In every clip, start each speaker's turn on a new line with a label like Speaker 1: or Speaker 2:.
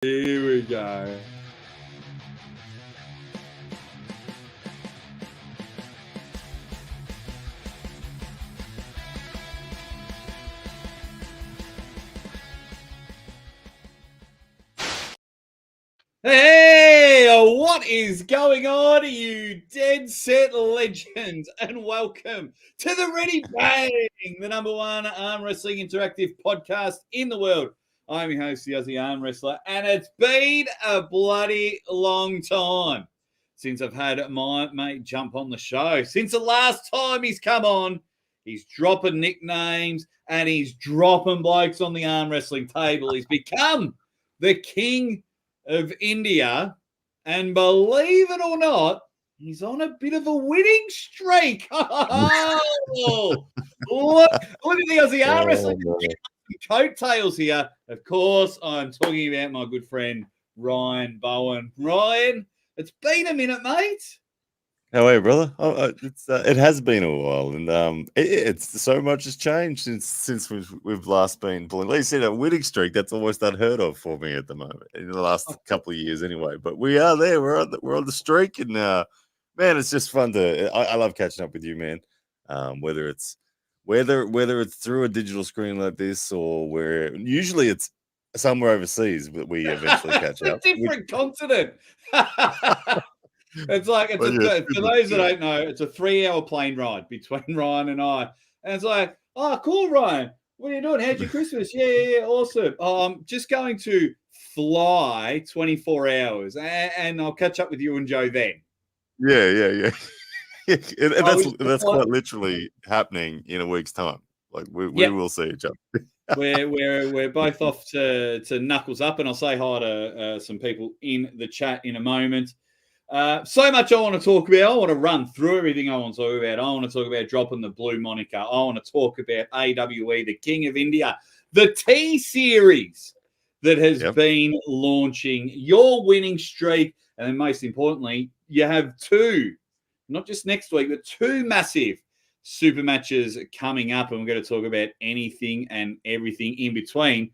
Speaker 1: Here we go. Hey, what is going on, you dead set legends? And welcome to the Ready Bang, the number one arm wrestling interactive podcast in the world. I'm your host, the Aussie Arm Wrestler, and it's been a bloody long time since I've had my mate jump on the show. Since the last time he's come on, he's dropping nicknames and he's dropping blokes on the arm wrestling table. He's become the king of India, and believe it or not, he's on a bit of a winning streak. Oh, look at the Aussie arm wrestling coattails here. Of course, I'm talking about my good friend Ryan Bowen. Ryan, it's been a minute, mate.
Speaker 2: How are you, brother? It has been a while, and it's so much has changed since we've last been pulling. Like you said, a winning streak that's almost unheard of for me at the moment in the last couple of years, anyway. But we are there. We're on the streak, and man, it's just fun to. I love catching up with you, man. Whether it's through a digital screen like this, or where usually it's somewhere overseas, but we eventually catch up.
Speaker 1: A different continent. It's like, for those that don't know, it's a 3-hour plane ride between Ryan and I. And it's like, oh, cool, Ryan. What are you doing? How's your Christmas? Yeah, awesome. I'm just going to fly 24 hours and I'll catch up with you and Joe then.
Speaker 2: Yeah. That's quite literally happening in a week's time. Like we will see each other.
Speaker 1: we're both off to knuckles up, and I'll say hi to some people in the chat in a moment. So much I want to talk about. I want to run through everything I want to talk about. I want to talk about dropping the blue moniker. I want to talk about AWE, the King of India, the T-Series that has been launching, your winning streak, and then most importantly, you have two, not just next week, but two massive super matches coming up, and we're going to talk about anything and everything in between.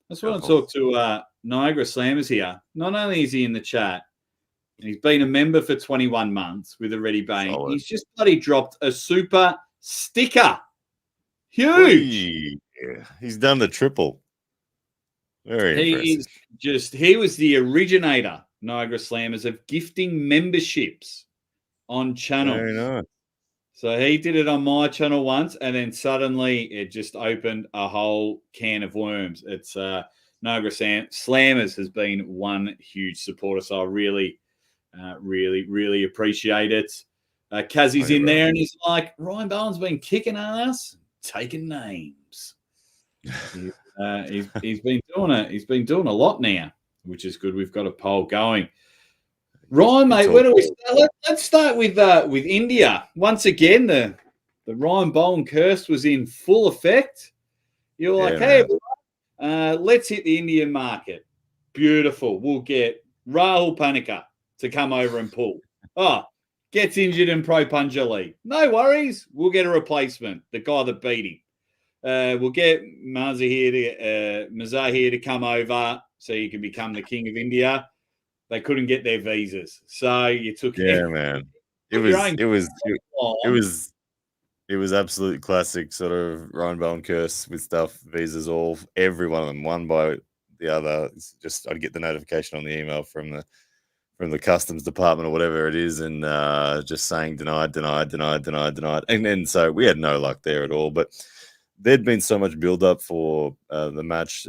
Speaker 1: I just want to talk to Niagara Slammers here. Not only is he in the chat, and he's been a member for 21 months with a Ready Bang. Solid. He's just bloody dropped a super sticker. Huge.
Speaker 2: Yeah. He's done the triple. Very impressive.
Speaker 1: He was the originator, Niagara Slammers, of gifting memberships on channels.
Speaker 2: Very nice.
Speaker 1: So he did it on my channel once, and then suddenly it just opened a whole can of worms. It's Niagara Slammers has been one huge supporter, so I really appreciate it. Kazi's in there, and he's like, Ryan Bowen's been kicking ass, taking names. He's been doing it. He's been doing a lot now, which is good. We've got a poll going. Ryan, mate, where do we start? Let's start with India. Once again, the Ryan Bowen curse was in full effect. You're like, hey, let's hit the Indian market. Beautiful. We'll get Rahul Panika to come over and pull. Gets injured in Pro Punja League. No worries. We'll get a replacement, the guy that beat him. We'll get Mazahir to come over so you can become the King of India. They couldn't get their visas, so you took it.
Speaker 2: Yeah, man. It was absolutely classic sort of Ryan Bowen curse with stuff, visas, every one of them, one by the other. It's just I'd get the notification on the email from the customs department or whatever it is, and just saying denied. And then so we had no luck there at all. But there'd been so much build up for the match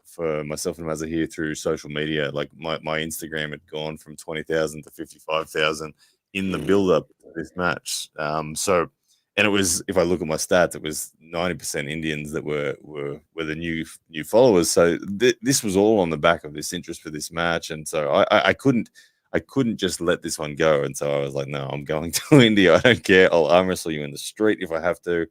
Speaker 2: for myself and Mazahir through social media. Like my Instagram had gone from 20,000 to 55,000 in the build up to this match. And it was, if I look at my stats, it was 90% Indians that were the new followers. So this was all on the back of this interest for this match, and so I couldn't just let this one go. And so I was like, no, I'm going to India. I don't care. I'll arm wrestle you in the street if I have to.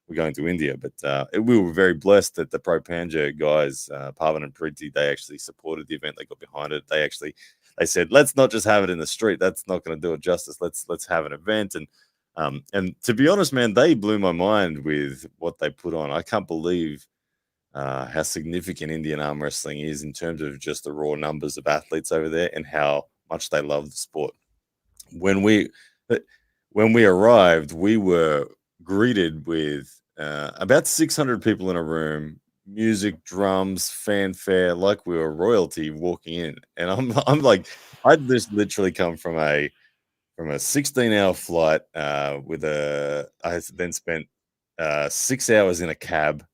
Speaker 2: We're going to India. But we were very blessed that the Pro Panja guys, Pavan and Priti, they actually supported the event. They got behind it. They said, let's not just have it in the street. That's not going to do it justice. Let's have an event. And to be honest, man, they blew my mind with what they put on. I can't believe how significant Indian arm wrestling is in terms of just the raw numbers of athletes over there and how much they love the sport. When we arrived, we were greeted with about 600 people in a room, music, drums, fanfare, like we were royalty walking in. And I'm like, I'd just literally come from a 16-hour flight I then spent 6 hours in a cab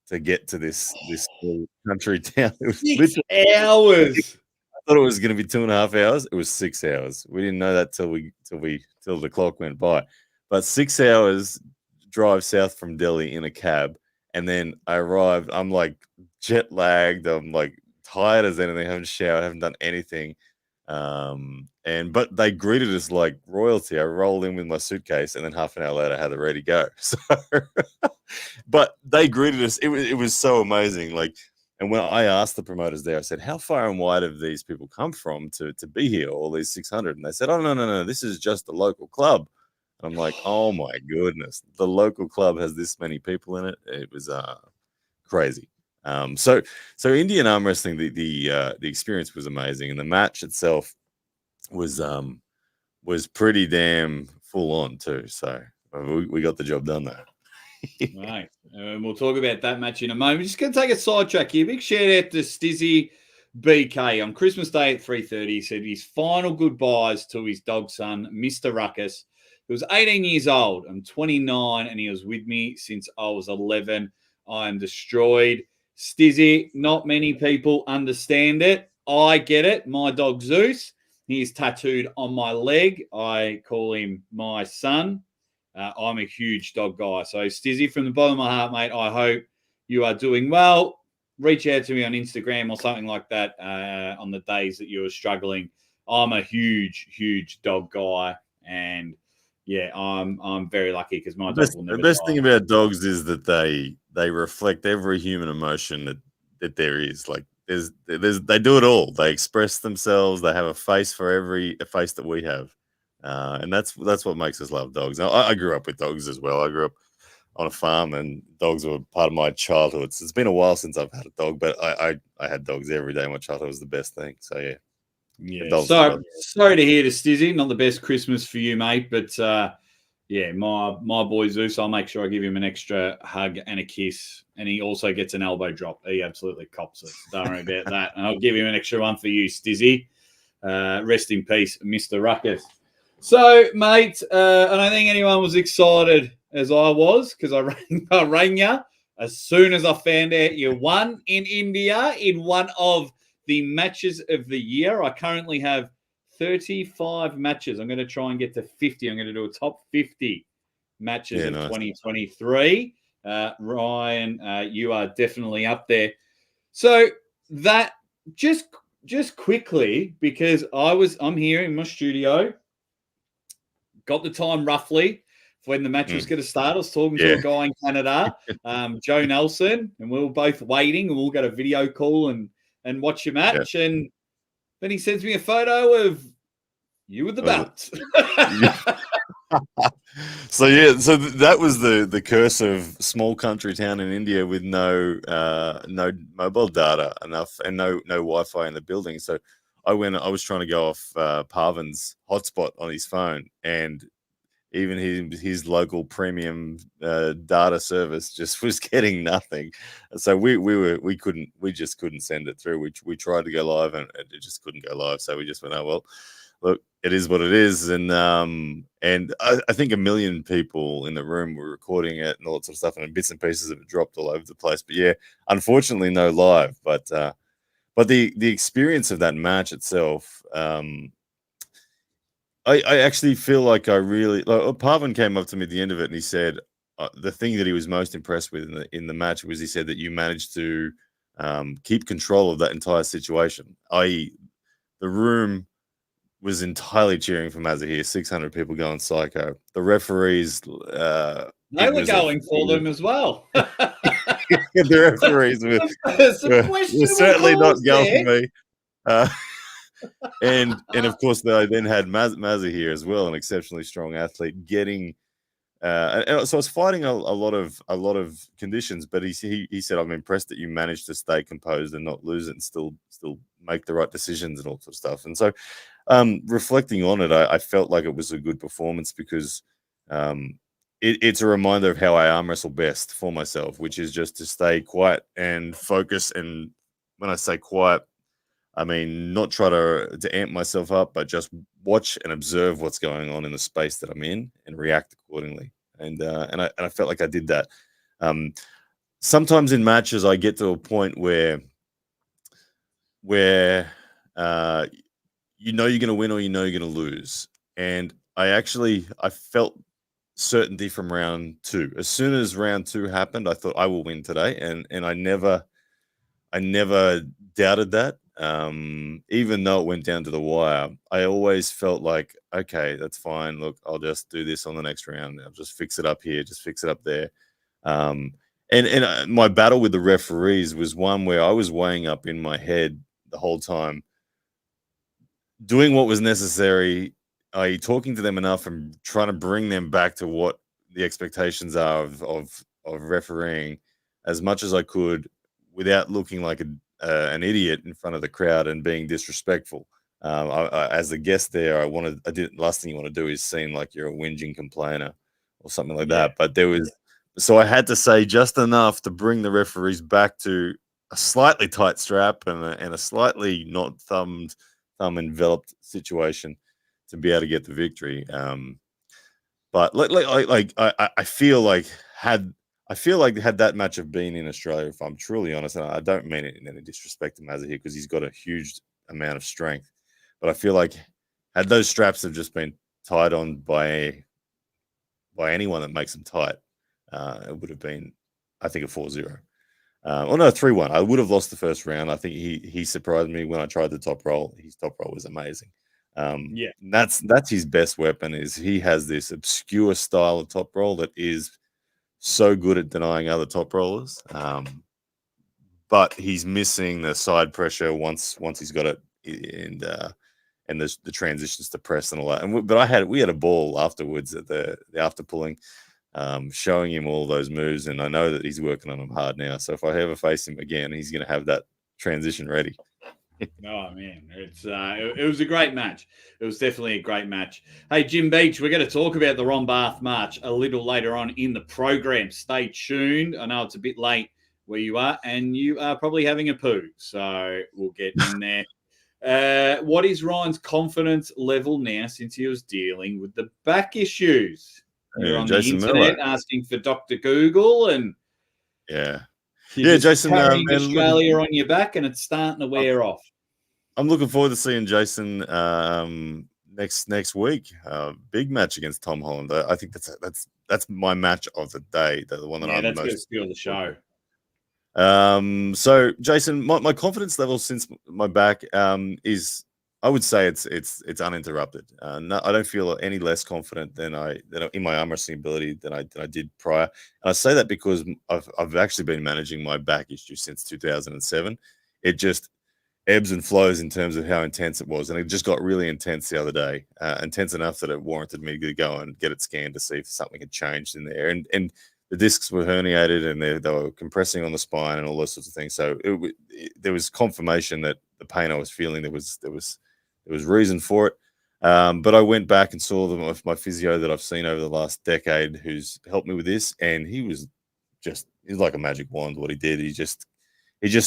Speaker 2: to get to this little country town. It was
Speaker 1: 6
Speaker 2: literally,
Speaker 1: hours.
Speaker 2: I thought it was going to be 2.5 hours. It was 6 hours. We didn't know that till the clock went by. But 6 hours drive south from Delhi in a cab, and then I arrived. I'm like jet lagged. I'm like tired as anything. I haven't showered. I haven't done anything. But they greeted us like royalty. I rolled in with my suitcase, and then half an hour later, I had it ready to go. So, but they greeted us. It was so amazing. Like, and when I asked the promoters there, I said, "How far and wide have these people come from to be here? All these 600?" And they said, "Oh, no, this is just the local club." And I'm like, "Oh my goodness, the local club has this many people in it." It was crazy. So Indian arm wrestling, the experience was amazing, and the match itself was pretty damn full on too. So we got the job done there.
Speaker 1: Right. And we'll talk about that match in a moment. Just going to take a sidetrack here. Big shout out to Stizzy BK. On Christmas Day at 3:30, he said his final goodbyes to his dog son, Mr. Ruckus. He was 18 years old. I'm 29, and he was with me since I was 11. I am destroyed. Stizzy, not many people understand it. I get it. My dog Zeus, he is tattooed on my leg. I call him my son. I'm a huge dog guy. So, Stizzy, from the bottom of my heart, mate, I hope you are doing well. Reach out to me on Instagram or something like that on the days that you're struggling. I'm a huge, huge dog guy. And, yeah, I'm very lucky because my dog will never
Speaker 2: The best
Speaker 1: die.
Speaker 2: thing about dogs is that they reflect every human emotion that there is. Like, they do it all. They express themselves. They have a face for every face that we have. And that's what makes us love dogs. Now, I grew up with dogs as well. I grew up on a farm, and dogs were part of my childhood. It's been a while since I've had a dog, but I had dogs every day. My childhood was the best thing. So yeah,
Speaker 1: yeah. Sorry to hear this, Stizzy. Not the best Christmas for you, mate. But yeah, my boy Zeus, I'll make sure I give him an extra hug and a kiss, and he also gets an elbow drop. He absolutely cops it. Don't worry about that. And I'll give him an extra one for you, Stizzy. Rest in peace, Mr. Ruckus. So, mate, I don't think anyone was excited as I was because I rang you as soon as I found out you won in India in one of the matches of the year. I currently have 35 matches. I'm going to try and get to 50. I'm going to do a top 50 matches of 2023. Ryan, you are definitely up there. So that just quickly, because I'm here in my studio. Got the time roughly for when the match was going to start. I was talking to a guy in Canada, Joe Nelson, and we were both waiting, and we'll get a video call and watch your match. Yeah. And then he sends me a photo of you with the belt.
Speaker 2: So that was the curse of small country town in India with no mobile data enough and no Wi-Fi in the building. So I was trying to go off Parvin's hotspot on his phone, and even his local premium data service just was getting nothing. So we just couldn't send it through. We tried to go live, and it just couldn't go live. So we just went, oh well, look, it is what it is. And I think 1 million people in the room were recording it and all that sort of stuff, and bits and pieces of it dropped all over the place. But yeah, unfortunately, no live. But the experience of that match itself, I actually feel like I really. Parvin came up to me at the end of it, and he said the thing that he was most impressed with in the match was he said that you managed to keep control of that entire situation. I.e., the room was entirely cheering for Mazahir. 600 people going psycho. The referees,
Speaker 1: they were going for them as well.
Speaker 2: The referees were certainly not going for me. And of course, they then had Mazahir as well, an exceptionally strong athlete, getting so I was fighting a lot of conditions, but he said, I'm impressed that you managed to stay composed and not lose it and still make the right decisions and all sorts of stuff. And so, reflecting on it, I felt like it was a good performance because it's a reminder of how I arm wrestle best for myself, which is just to stay quiet and focus. And when I say quiet, I mean not try to amp myself up, but just watch and observe what's going on in the space that I'm in and react accordingly. And I felt like I did that. Sometimes in matches, I get to a point where you know you're going to win or you know you're going to lose. And I felt certainty from round 2. As soon as round 2 happened, I thought I will win today, and I never doubted that. Even though it went down to the wire, I always felt like, okay, that's fine. Look, I'll just do this on the next round. I'll just fix it up here, just fix it up there. My battle with the referees was one where I was weighing up in my head the whole time, doing what was necessary, i.e. talking to them enough and trying to bring them back to what the expectations are of refereeing as much as I could without looking like an idiot in front of the crowd and being disrespectful. As a guest there, last thing you want to do is seem like you're a whinging complainer or something like that. But so I had to say just enough to bring the referees back to a slightly tight strap and a slightly not thumb enveloped situation to be able to get the victory. But I feel like had that match have been in Australia, if I'm truly honest, and I don't mean it in any disrespect to Mazza here because he's got a huge amount of strength, but I feel like had those straps have just been tied on by anyone that makes them tight, it would have been, I think, a 4-0. No, 3-1. I would have lost the first round. I think he surprised me when I tried the top roll. His top roll was amazing. That's his best weapon. Is he has this obscure style of top roll that is so good at denying other top rollers. But he's missing the side pressure once he's got it, and the transitions to press and all that. But we had a ball afterwards at the after pulling, showing him all those moves, and I know that he's working on them hard now. So if I ever face him again, he's going to have that transition ready.
Speaker 1: Oh man, it was a great match. It was definitely a great match. Hey, Jim Beach, we're going to talk about the Ron Bath match a little later on in the program. Stay tuned. I know it's a bit late where you are, and you are probably having a poo, so we'll get in there. What is Ryan's confidence level now since he was dealing with the back issues? You're on
Speaker 2: Jason
Speaker 1: the internet
Speaker 2: Miller
Speaker 1: asking for Dr. Google, and
Speaker 2: Jason,
Speaker 1: carrying Australia on your back, and it's starting to wear off.
Speaker 2: I'm looking forward to seeing Jason next week. Big match against Tom Holland. I think that's my match of the day. The one that I'm
Speaker 1: that's
Speaker 2: most
Speaker 1: going to steal the show.
Speaker 2: So Jason, my confidence level since my back is, I would say it's uninterrupted. No, I don't feel any less confident than in my arm wrestling ability than I did prior. And I say that because I've actually been managing my back issue since 2007. It just ebbs and flows in terms of how intense it was, and it just got really intense the other day. Intense enough that it warranted me to go and get it scanned to see if something had changed in there. And the discs were herniated and they were compressing on the spine and all those sorts of things. So there was confirmation that the pain I was feeling, there was reason for it. But I went back and saw my physio that I've seen over the last decade, who's helped me with this, and he's like a magic wand. What he did, he just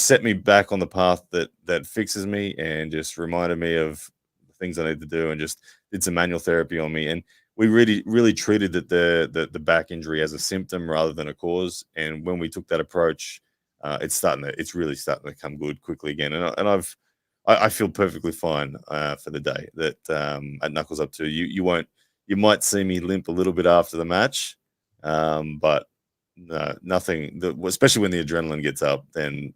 Speaker 2: set me back on the path that fixes me, and just reminded me of the things I need to do, and just did some manual therapy on me. And we really treated the back injury as a symptom rather than a cause. And when we took that approach, it's really starting to come good quickly again. And I feel perfectly fine for the day. That at Knuckles Up 2, you might see me limp a little bit after the match, but no, nothing. Especially when the adrenaline gets up, then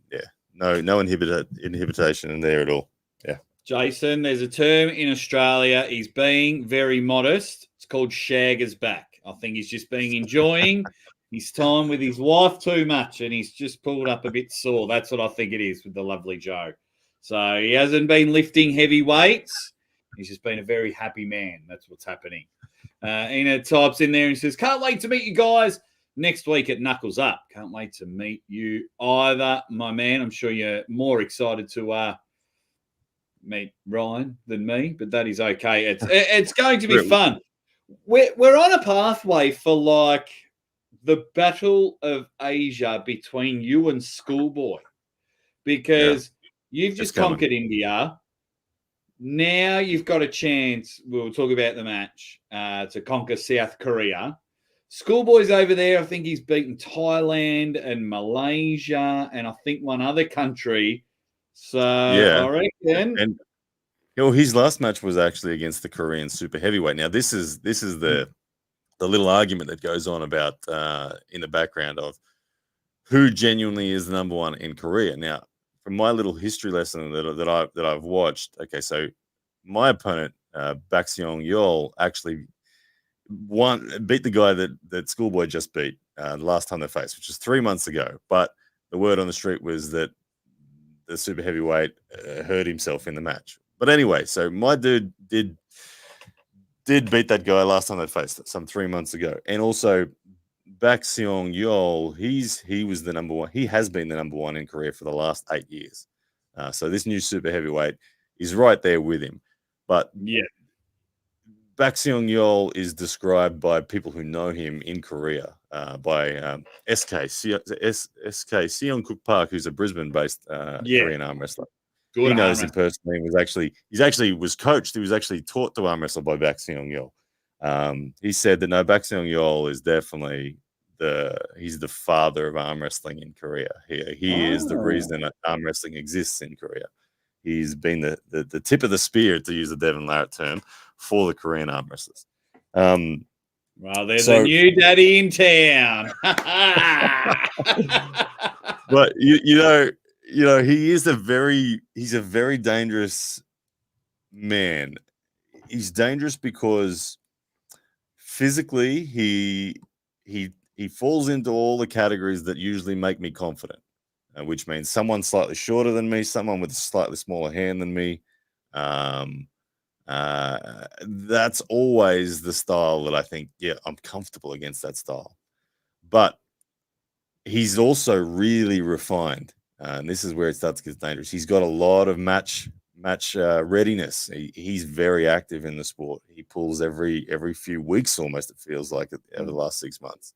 Speaker 2: no inhibition in there at all. Yeah,
Speaker 1: Jason, there's a term in Australia. He's being very modest. It's called shagger's back. I think he's just enjoying his time with his wife too much, and he's just pulled up a bit sore. That's what I think it is with the lovely Joe. So he hasn't been lifting heavy weights. He's just been a very happy man. That's what's happening. Ina types in there and says, can't wait to meet you guys next week at Knuckles Up. Can't wait to meet you either, my man. I'm sure you're more excited to meet Ryan than me, but that is okay. It's going to be fun. We're on a pathway for like the Battle of Asia between you and Schoolboy, because you've just conquered India. Now you've got a chance. We'll talk about the match to conquer South Korea. Schoolboy's over there. I think he's beaten Thailand and Malaysia and I think one other country. So I reckon.
Speaker 2: And his last match was actually against the Korean super heavyweight. Now this is the little argument that goes on about in the background of who genuinely is the number one in Korea. Now, from my little history lesson that I've watched, okay, so my opponent, Baek Seong Yeol, actually beat the guy that Schoolboy just beat the last time they faced, which was 3 months ago. But the word on the street was that the super heavyweight hurt himself in the match. But anyway, so my dude did beat that guy last time they faced some 3 months ago, and also Baek Seong Yeol, he was the number one. He has been the number one in Korea for the last 8 years. So this new super heavyweight is right there with him. But
Speaker 1: yeah,
Speaker 2: Baek Seong Yeol is described by people who know him in Korea by SK Seong Kook Park, who's a Brisbane-based Korean arm wrestler. He knows him personally. He was coached. He was actually taught to arm wrestle by Baek Seong Yeol. He said that Baek Seong Yeol is definitely he's the father of arm wrestling in Korea. He is the reason that arm wrestling exists in Korea. He's been the tip of the spear, to use the Devin Larratt term, for the Korean arm wrestlers.
Speaker 1: Well, there's a new daddy in town.
Speaker 2: But you know, he's a very dangerous man. He's dangerous because physically he falls into all the categories that usually make me confident, which means someone slightly shorter than me, someone with a slightly smaller hand than me. That's always the style that I think, I'm comfortable against that style. But he's also really refined. And this is where it starts to get dangerous. He's got a lot of match readiness. He's very active in the sport. He pulls every few weeks, almost, it feels like, over the last 6 months.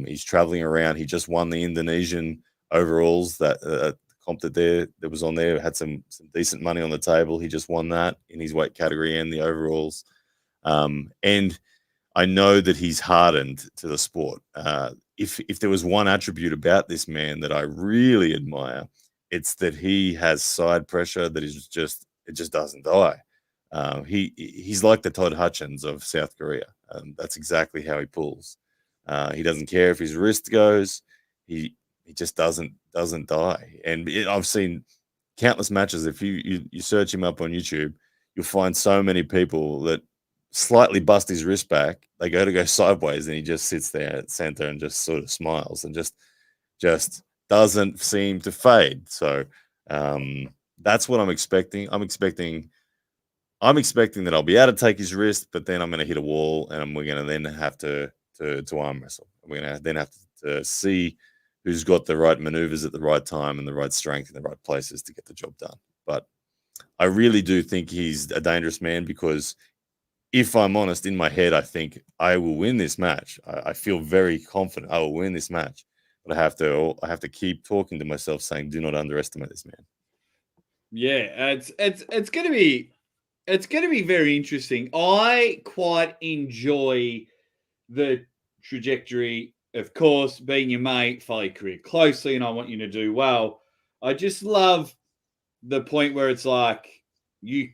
Speaker 2: He's traveling around. He just won the Indonesian overalls that comp that was on there. Had some decent money on the table. He just won that in his weight category and the overalls. And I know that he's hardened to the sport. If there was one attribute about this man that I really admire, it's that he has side pressure that is it just doesn't die. He's like the Todd Hutchins of South Korea. That's exactly how he pulls. He doesn't care if his wrist goes. He just doesn't die. And I've seen countless matches. If you search him up on YouTube, you'll find so many people that slightly bust his wrist back. They go sideways, and he just sits there at center and just sort of smiles and just doesn't seem to fade. So that's what I'm expecting. I'm expecting that I'll be able to take his wrist, but then I'm going to hit a wall, and we're going to then have to arm wrestle. We're going to then have to see who's got the right maneuvers at the right time and the right strength in the right places to get the job done. But I really do think he's a dangerous man, because if I'm honest, in my head, I think I will win this match. I feel very confident I will win this match, but I have to keep talking to myself, saying, "Do not underestimate this man."
Speaker 1: Yeah, it's going to be very interesting. I quite enjoy the trajectory. Of course, being your mate, follow your career closely, and I want you to do well. I just love the point where it's like you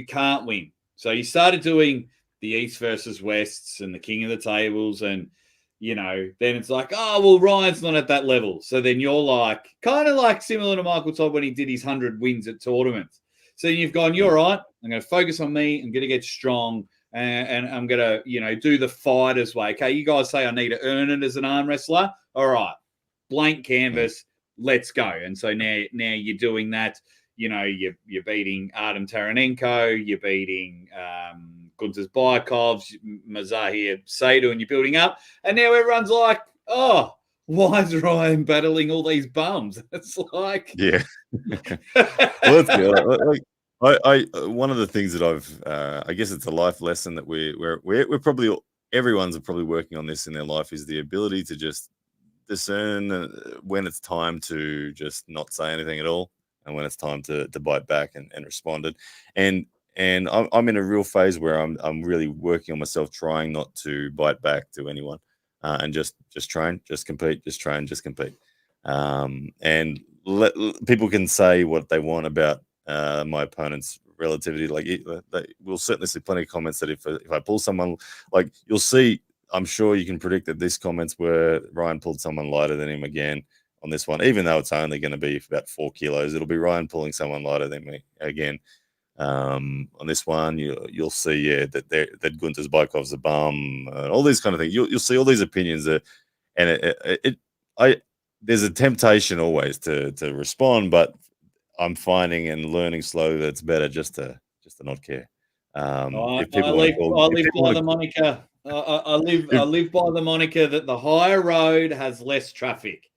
Speaker 1: can't win. So you started doing the East versus Wests and the King of the Tables, and then it's like, oh well, Ryan's not at that level. So then you're like, kind of like similar to Michael Todd when he did his 100 wins at tournaments. So you've gone, you're right. I'm going to focus on me. I'm going to get strong, and I'm going to do the fighter's way. Okay, you guys say I need to earn it as an arm wrestler. All right, blank canvas. Let's go. And so now you're doing that. You're beating Artem Taranenko, you're beating Gunter's Baikovs, Mazahir Seidu, and you're building up. And now everyone's like, oh, why is Ryan battling all these bums? It's like,
Speaker 2: yeah. Well, that's good. I one of the things that I've I guess it's a life lesson that we're probably everyone's probably working on this in their life is the ability to just discern when it's time to just not say anything at all and when it's time to bite back and respond it. And I'm in a real phase where I'm really working on myself, trying not to bite back to anyone, and just train, just compete, just train, just compete. And people can say what they want about my opponent's relativity. Like we'll certainly see plenty of comments that if I pull someone, like you'll see, I'm sure you can predict that this comments where Ryan pulled someone lighter than him again on this one, even though it's only going to be about 4 kilos. It'll be Ryan pulling someone lighter than me again. On this one, you'll see, that Gunter's Baikov's a bum, all these kind of things. You'll see all these opinions, and there's a temptation always to respond, but I'm finding and learning slowly that it's better just to not care.
Speaker 1: I live by the moniker. I live by the moniker that the higher road has less traffic.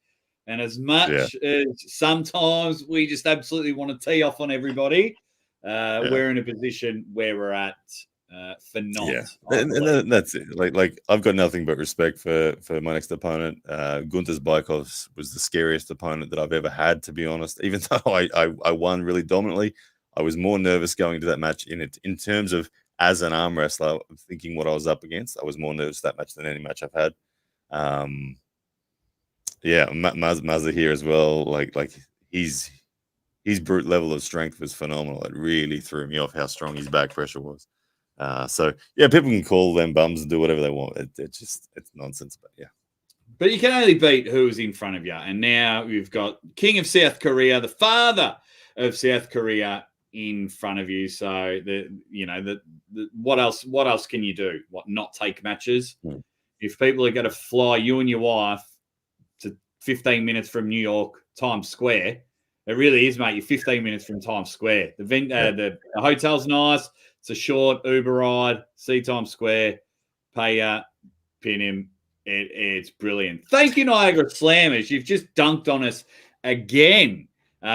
Speaker 1: And as much as sometimes we just absolutely want to tee off on everybody, we're in a position where we're at for not.
Speaker 2: Yeah, and that's it. Like I've got nothing but respect for my next opponent. Gunter's Baikov was the scariest opponent that I've ever had, to be honest. Even though I won really dominantly, I was more nervous going to that match in terms of as an arm wrestler, thinking what I was up against. I was more nervous that match than any match I've had. Mazza here as well. Like his brute level of strength was phenomenal. It really threw me off how strong his back pressure was. People can call them bums and do whatever they want. It's nonsense, but yeah.
Speaker 1: But you can only beat who's in front of you. And now we've got King of South Korea, the father of South Korea, in front of you. So what else can you do? What, not take matches? If people are going to fly you and your wife to 15 minutes from New York, Times Square, it really is, mate. You're 15 minutes from Times Square. The hotel's nice. It's a short Uber ride. See Times Square. Pay pin him. It's brilliant. Thank you, Niagara Slammers. You've just dunked on us again.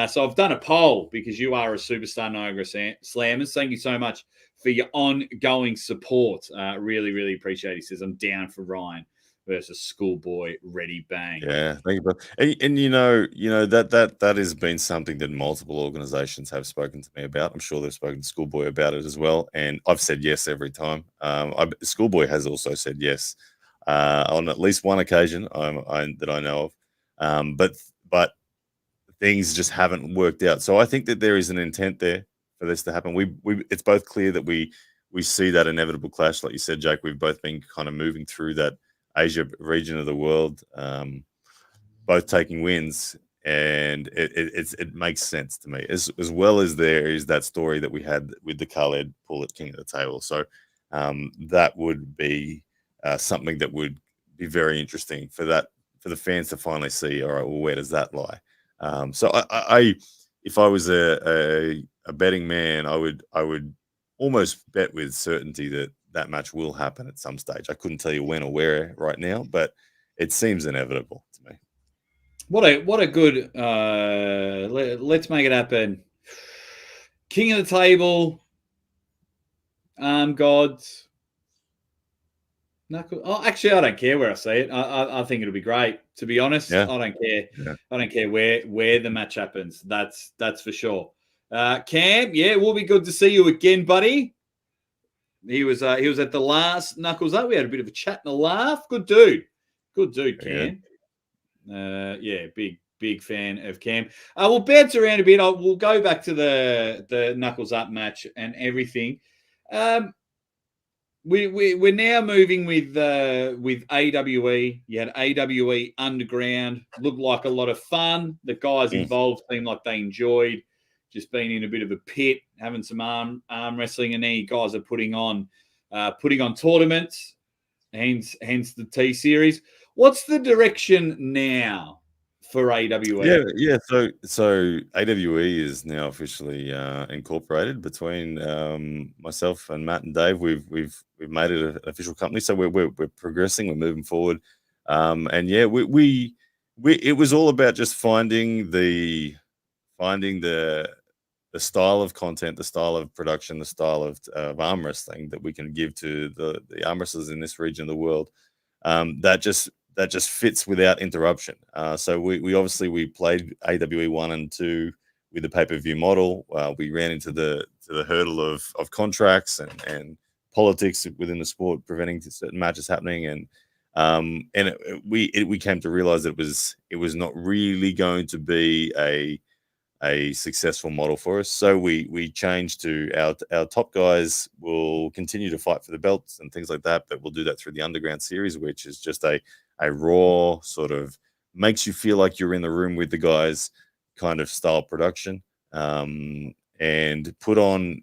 Speaker 1: So I've done a poll because you are a superstar, Niagara Slammers. Thank you so much for your ongoing support. Really, really appreciate it. He says, I'm down for Ryan versus Schoolboy. Ready, bang.
Speaker 2: Yeah, thank you, bro. And that has been something that multiple organizations have spoken to me about. I'm sure they've spoken to Schoolboy about it as well, and I've said yes every time. Schoolboy has also said yes on at least one occasion that I know of, but things just haven't worked out. So I think that there is an intent there for this to happen. It's both clear that we see that inevitable clash, like you said, Jake. We've both been kind of moving through that Asia region of the world, both taking wins, and it makes sense to me. As well as there is that story that we had with the Khaled pull at King of the Table. So that would be something that would be very interesting for the fans to finally see. All right, well, where does that lie? So I if I was a betting man, I would almost bet with certainty that match will happen at some stage. I couldn't tell you when or where right now, but it seems inevitable to me.
Speaker 1: What a good let's make it happen. King of the Table, gods. Oh, actually, I don't care where I see it. I think it'll be great. To be honest, I don't care.
Speaker 2: Yeah.
Speaker 1: I don't care where the match happens. That's for sure. Cam, it will be good to see you again, buddy. He was at the last Knuckles Up. We had a bit of a chat and a laugh. Good dude, Cam. Big fan of Cam. We'll bounce around a bit. We'll go back to the Knuckles Up match and everything. We're now moving with AWE. You had AWE Underground. Looked like a lot of fun. The guys involved seemed like they enjoyed just being in a bit of a pit, having some arm wrestling, and then you guys are putting on tournaments, hence the T series. What's the direction now for AWE?
Speaker 2: Yeah. So AWE is now officially incorporated between myself and Matt and Dave. We've made it an official company, so we're progressing. We're moving forward, and yeah, we it was all about just finding the style of content, the style of production, the style of arm wrestling that we can give to the arm wrestlers in this region of the world. That just fits without interruption. So we obviously we played AWE 1 and 2 with the pay-per-view model. We ran into the hurdle of contracts and politics within the sport preventing certain matches happening, and we came to realize that it was not really going to be a successful model for us. So we changed to our top guys will continue to fight for the belts and things like that, but we'll do that through the Underground series, which is just a raw sort of makes you feel like you're in the room with the guys kind of style production, and put on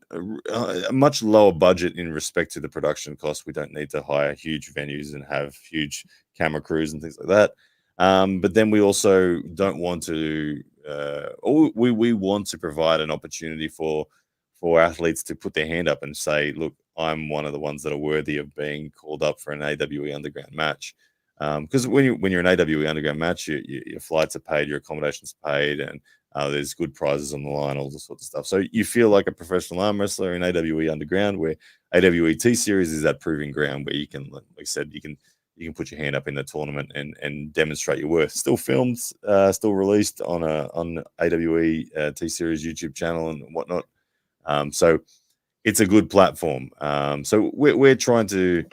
Speaker 2: a much lower budget in respect to the production costs. We don't need to hire huge venues and have huge camera crews and things like that. But then we also don't want to we want to provide an opportunity for athletes to put their hand up and say, look, I'm one of the ones that are worthy of being called up for an AWE Underground match. Because when you're an AWE Underground match, your flights are paid, your accommodations paid, and there's good prizes on the line, all this sort of stuff. So you feel like a professional arm wrestler in AWE Underground, where AWE T Series is that proving ground where you can, like I said, you can put your hand up in the tournament and demonstrate your worth. Still filmed, still released on AWE T Series YouTube channel and whatnot. So it's a good platform. So we're trying to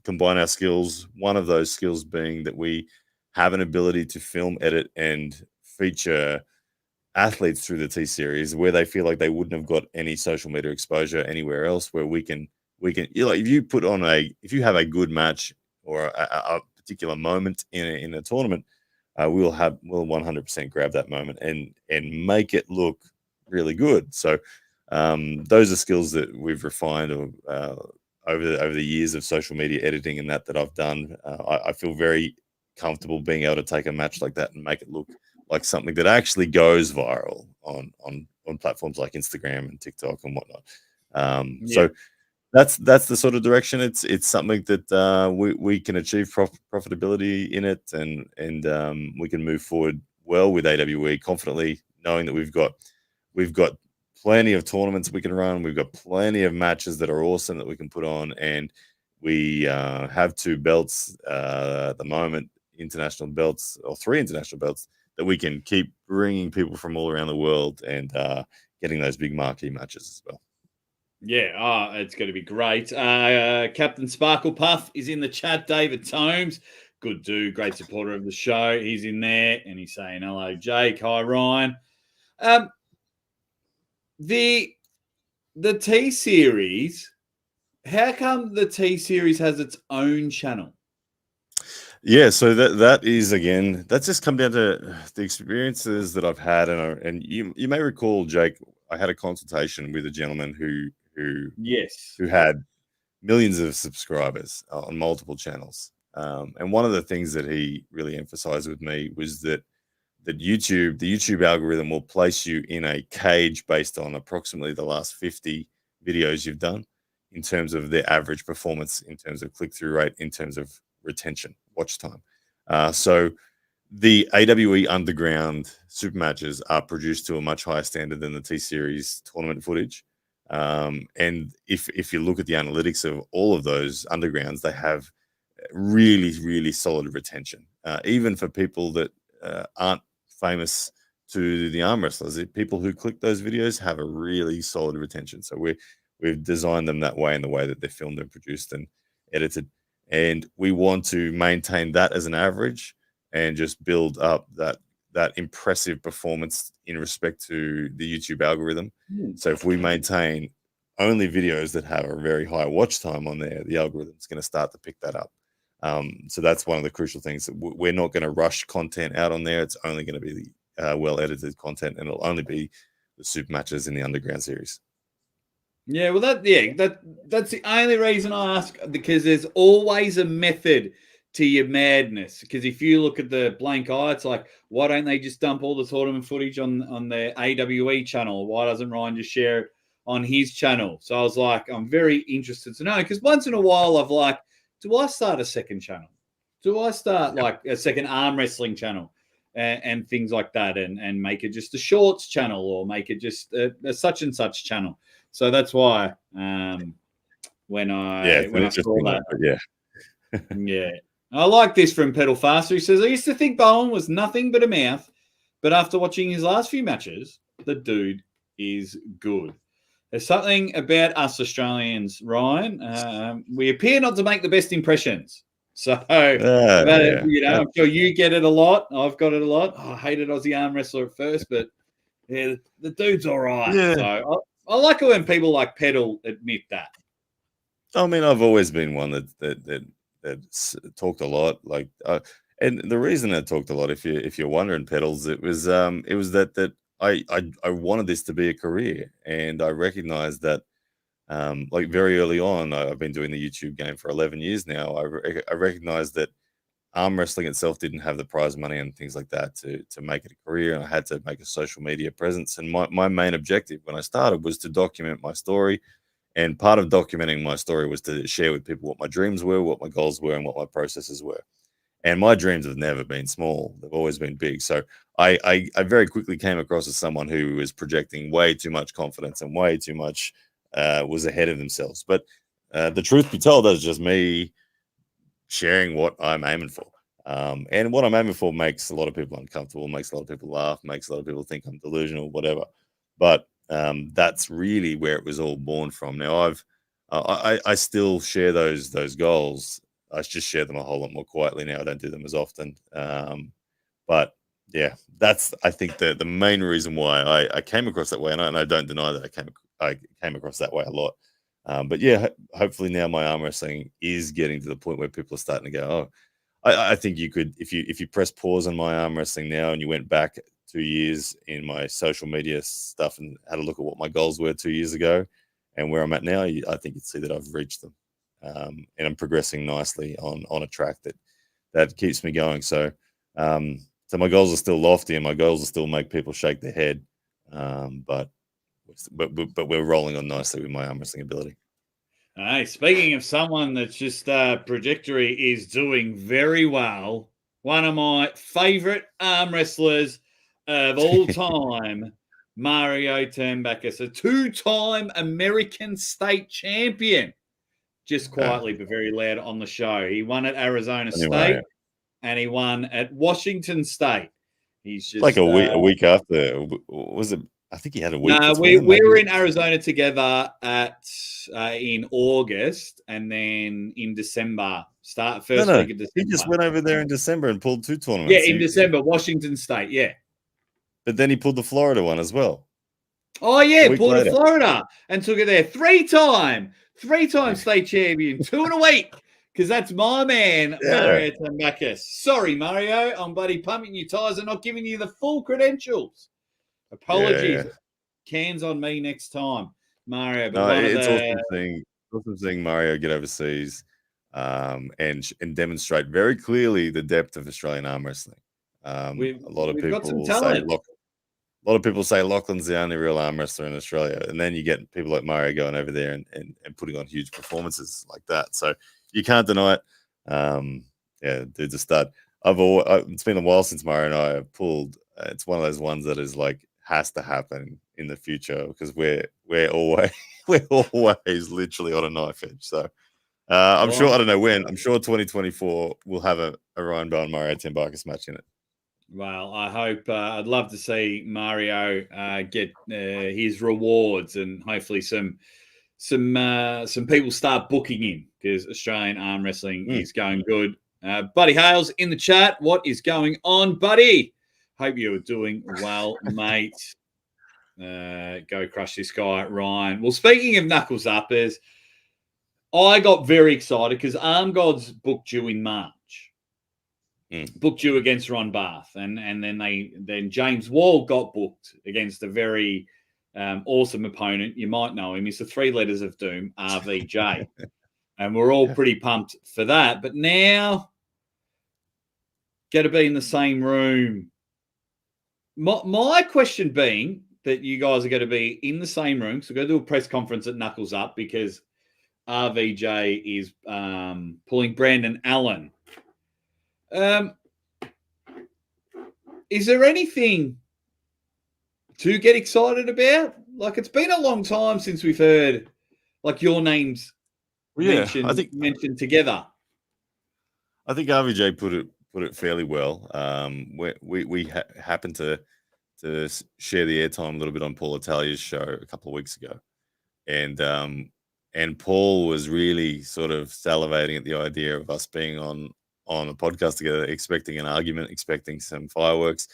Speaker 2: combine our skills. One of those skills being that we have an ability to film, edit, and feature athletes through the T Series where they feel like they wouldn't have got any social media exposure anywhere else. Where we can if you have a good match or a particular moment in a tournament, we'll 100% grab that moment and make it look really good. So those are skills that we've refined over the years of social media editing and that I've done. I feel very comfortable being able to take a match like that and make it look like something that actually goes viral on platforms like Instagram and TikTok and whatnot. So that's the sort of direction. It's something that we can achieve profitability in it, and we can move forward well with AWE confidently, knowing that we've got plenty of tournaments we can run. We've got plenty of matches that are awesome that we can put on, and we have 2 belts at the moment, international belts, or 3 international belts that we can keep bringing people from all around the world and getting those big marquee matches as well.
Speaker 1: Yeah, it's going to be great. Captain Sparkle Puff is in the chat. David Tomes, good dude, great supporter of the show. He's in there, and he's saying hello, Jake. Hi, Ryan. The T Series. How come the T Series has its own channel?
Speaker 2: Yeah, so that is, again, that's just come down to the experiences that I've had, and you may recall, Jake, I had a consultation with a gentleman who had millions of subscribers on multiple channels, and one of the things that he really emphasized with me was that the YouTube algorithm will place you in a cage based on approximately the last 50 videos you've done in terms of their average performance, in terms of click-through rate, in terms of retention, watch time. So the AWE Underground super matches are produced to a much higher standard than the T Series tournament footage. And if you look at the analytics of all of those undergrounds, they have really, really solid retention. Even for people that aren't famous to the arm wrestlers, people who click those videos have a really solid retention. So we've designed them that way, in the way that they're filmed and produced and edited. And we want to maintain that as an average and just build up that impressive performance in respect to the YouTube algorithm. So if we maintain only videos that have a very high watch time on there, the algorithm's going to start to pick that up. So that's one of the crucial things. That we're not going to rush content out on there. It's only going to be well edited content, and it'll only be the super matches in the Underground series.
Speaker 1: Yeah, well, that's the only reason I ask, because there's always a method to your madness. Because if you look at the blank eye, it's like, why don't they just dump all the tournament footage on their AWE channel? Why doesn't Ryan just share it on his channel? So I was like, I'm very interested to know, because once in a while I've like, do I start a second channel? Do I start like a second arm wrestling channel and things like that, and make it just a shorts channel, or make it just a such and such channel? So that's why when I saw that, yeah. I like this from Pedal Faster. He says, I used to think Bowen was nothing but a mouth, but after watching his last few matches, the dude is good. There's something about us Australians, Ryan. We appear not to make the best impressions. So, I'm sure you get it a lot. I've got it a lot. Oh, I hated Aussie arm wrestler at first, but yeah, the dude's all right. Yeah. So I like it when people like Pedal admit that.
Speaker 2: I mean, I've always been one that talked a lot. Like, and the reason I talked a lot, if you're wondering, Pedals, it was that I wanted this to be a career, and I recognized that. Like very early on, I've been doing the YouTube game for 11 years now. I recognized that arm wrestling itself didn't have the prize money and things like that to make it a career, and I had to make a social media presence. And my main objective when I started was to document my story, and part of documenting my story was to share with people what my dreams were, what my goals were, and what my processes were. And my dreams have never been small; they've always been big. So I very quickly came across as someone who was projecting way too much confidence and way too much. Was ahead of themselves. But the truth be told, that's just me sharing what I'm aiming for. And what I'm aiming for makes a lot of people uncomfortable, makes a lot of people laugh, makes a lot of people think I'm delusional, whatever. But that's really where it was all born from. Now, I still share those goals. I just share them a whole lot more quietly now. I don't do them as often. But yeah, that's, I think, the main reason why I came across that way. And I don't deny that I came across that way a lot. But yeah, hopefully now my arm wrestling is getting to the point where people are starting to go, oh, I think you could, if you press pause on my arm wrestling now and you went back 2 years in my social media stuff and had a look at what my goals were 2 years ago and where I'm at now, I think you'd see that I've reached them. And I'm progressing nicely on a track that keeps me going. So my goals are still lofty, and my goals are still make people shake their head. But we're rolling on nicely with my arm wrestling ability.
Speaker 1: Hey, speaking of someone that's just trajectory is doing very well, one of my favorite arm wrestlers of all time, Mario Turnbuckis, a two-time American state champion. Just quietly but very loud on the show. He won at Arizona State and he won at Washington State. He's just
Speaker 2: like a week after. Was it? I think he had a week.
Speaker 1: No, we were in Arizona together in August, and then in December, week of December.
Speaker 2: He just went over there in December and pulled 2 tournaments.
Speaker 1: Yeah, in December, Washington State, yeah.
Speaker 2: But then he pulled the Florida one as well.
Speaker 1: Oh, yeah, pulled to Florida and took it there. Three-time state champion, 2 in a week, because that's my man, Mario Turnbuckis. Sorry, Mario, I'm bloody pumping your tires and not giving you the full credentials. Apologies. Yeah. Cans on me next time, Mario. But
Speaker 2: it's awesome seeing Mario get overseas and demonstrate very clearly the depth of Australian arm wrestling. A lot of people say Lachlan's the only real arm wrestler in Australia, and then you get people like Mario going over there and putting on huge performances like that. So you can't deny it. Dude's a stud. It's been a while since Mario and I have pulled. It's one of those ones that is like has to happen in the future because we're always literally on a knife edge. So I'm sure, I don't know when. I'm sure 2024 will have a Ryan Bowen Mario Turnbuckis match in it.
Speaker 1: Well, I hope. I'd love to see Mario get his rewards, and hopefully some people start booking in because Australian arm wrestling is going good. Buddy Hales in the chat. What is going on, buddy? Hope you're doing well, mate. Go crush this guy, Ryan. Well, speaking of knuckles uppers, I got very excited because Arm Gods booked you in March. Booked you against Ron Barth, and then James Wall got booked against a very awesome opponent. You might know him. He's the 3 letters of doom, RVJ. And we're all pretty pumped for that. But now going to be in the same room. My question being that you guys are going to be in the same room. So we're going to do a press conference at Knuckles Up because RVJ is pulling Brandon Allen. Is there anything to get excited about? Like, it's been a long time since we've heard like your names mentioned together.
Speaker 2: I think RVJ put it fairly well. We happened to share the airtime a little bit on Paul Italia's show a couple of weeks ago, and Paul was really sort of salivating at the idea of us being on a podcast together, expecting an argument, expecting some fireworks.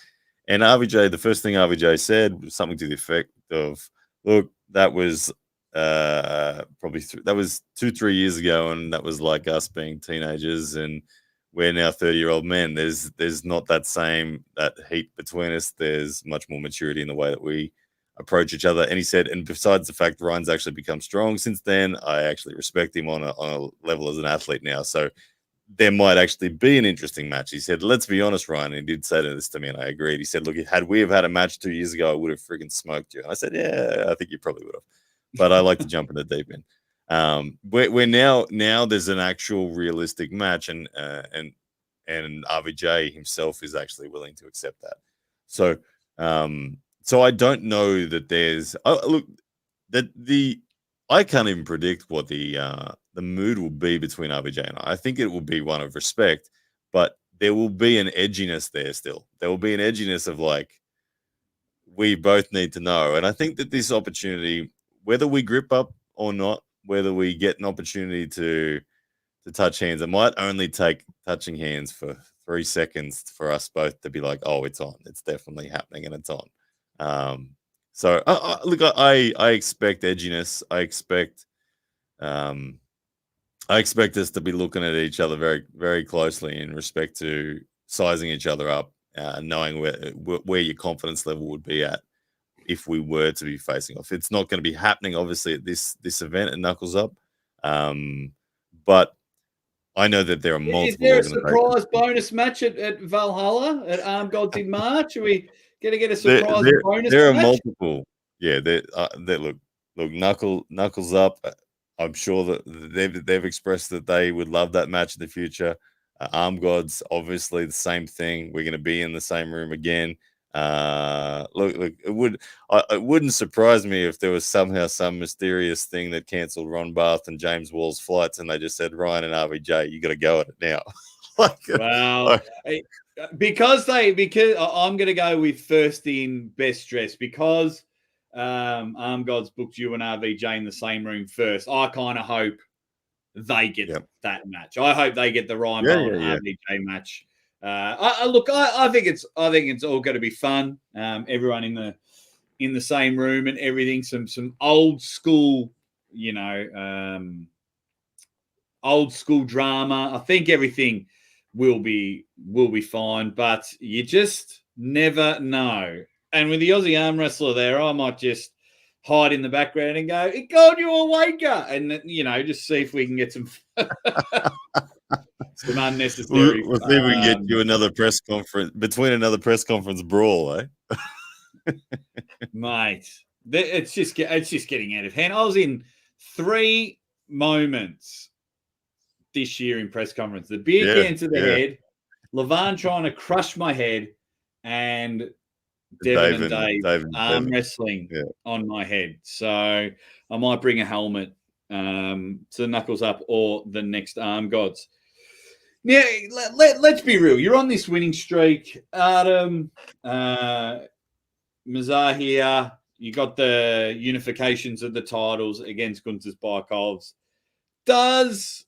Speaker 2: And RVJ, the first thing RVJ said was something to the effect of, "Look, that was probably that was 2-3 years ago, and that was like us being teenagers, and we're now 30-year-old men. There's not that heat between us. There's much more maturity in the way that we approach each other." And he said, and besides the fact Ryan's actually become strong since then, I actually respect him on a level as an athlete now. So there might actually be an interesting match. He said, "Let's be honest, Ryan." And he did say this to me, and I agreed. He said, "Look, had we had a match 2 years ago, I would have friggin' smoked you." And I said, "Yeah, I think you probably would have." But I like to jump in the deep end. We're now there's an actual realistic match, and RVJ himself is actually willing to accept that. So I don't know that there's I can't even predict what the mood will be between RVJ and I. I think it will be one of respect, but there will be an edginess there still. There will be an edginess of like, we both need to know. And I think that this opportunity, whether we grip up or not, whether we get an opportunity to touch hands, it might only take touching hands for 3 seconds for us both to be like, "Oh, it's on. It's definitely happening, and it's on." So look, I expect edginess. I expect us to be looking at each other very, very closely in respect to sizing each other up, knowing where your confidence level would be at if we were to be facing off. It's not going to be happening, obviously, at this event at Knuckles Up, but I know that there are multiple.
Speaker 1: Is there a surprise bonus match at Valhalla at Arm Gods in March? Are we going to get a surprise bonus match?
Speaker 2: There are multiple. Yeah, look, Knuckles Up. I'm sure that they've expressed that they would love that match in the future. Arm Gods, obviously, the same thing. We're going to be in the same room again. Look, it wouldn't surprise me if there was somehow some mysterious thing that cancelled Ron Barth and James Wall's flights, and they just said, "Ryan and RVJ, you got to go at it now."
Speaker 1: Because I'm going to go with first in best dress because Arm Gods booked you and RVJ in the same room first. I kind of hope they get that match. I hope they get the Ryan Bowen RVJ match. I think it's all going to be fun. Everyone in the same room and everything. Some old school, old school drama. I think everything will be fine, but you just never know. And with the Aussie arm wrestler there, I might just hide in the background and go, "It called you a wanker," and just see if we can get some some unnecessary.
Speaker 2: We'll see if we can get you another press conference brawl, eh?
Speaker 1: Mate, it's just getting out of hand. I was in 3 moments this year in press conference: the beer can to the head, Levan trying to crush my head, and Devin and Dave arm wrestling on my head. So I might bring a helmet to Knuckles Up or the next Arm Gods. Now, let's be real. You're on this winning streak. Adam, Mazahir, you got the unifications of the titles against Gunther's Baikovs. Does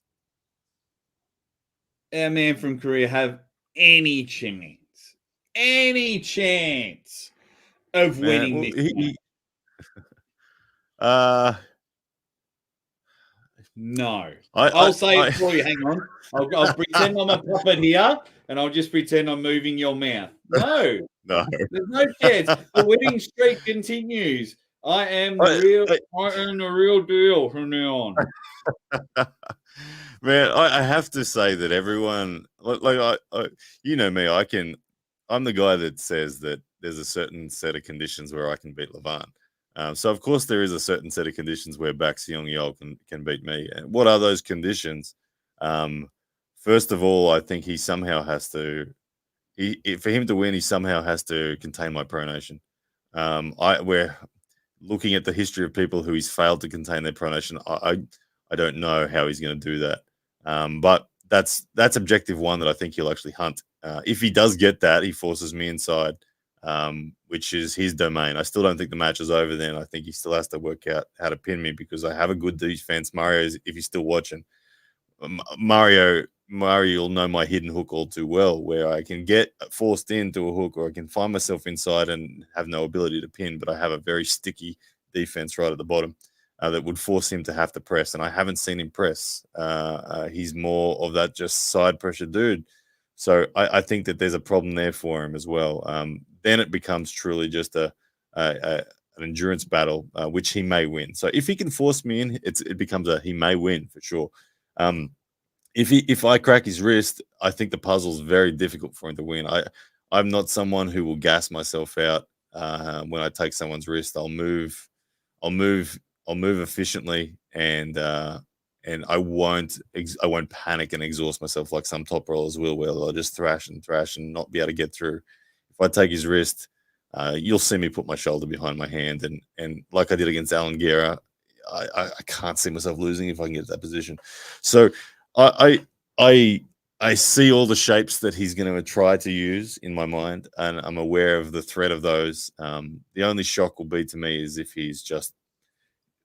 Speaker 1: our man from Korea have any chance of winning this match? No. I'll say it for you. Hang on. I'll pretend I'm a puppet here, and I'll just pretend I'm moving your mouth. No. There's no chance. The winning streak continues. I am the real deal from now on.
Speaker 2: Man, I have to say that everyone, you know me, I'm the guy that says that there's a certain set of conditions where I can beat Levan. So of course there is a certain set of conditions where Baek Seong Yeol can beat me. And what are those conditions? Um, First of all, I think he somehow has to, for him to win, he somehow has to contain my pronation. We're looking at the history of people who he's failed to contain their pronation. I don't know how he's going to do that. But that's objective one that I think he'll actually hunt. If he does get that, he forces me inside, which is his domain. I still don't think the match is over then. I think he still has to work out how to pin me because I have a good defense. Mario, if he's still watching, Mario will know my hidden hook all too well, where I can get forced into a hook or I can find myself inside and have no ability to pin, but I have a very sticky defense right at the bottom that would force him to have to press. And I haven't seen him press. He's more of that just side pressure dude. So I think that there's a problem there for him as well. Then it becomes truly just an endurance battle, which he may win. So if he can force me in, it becomes he may win for sure. If I crack his wrist, I think the puzzle's very difficult for him to win. I'm not someone who will gas myself out when I take someone's wrist. I'll move efficiently, and I won't panic and exhaust myself like some top rollers will, where I'll just thrash and not be able to get through. If I take his wrist, you'll see me put my shoulder behind my hand, and like I did against Alan Guerra, I can't see myself losing if I can get to that position. So I see all the shapes that he's going to try to use in my mind, and I'm aware of the threat of those. The only shock will be to me is if he's just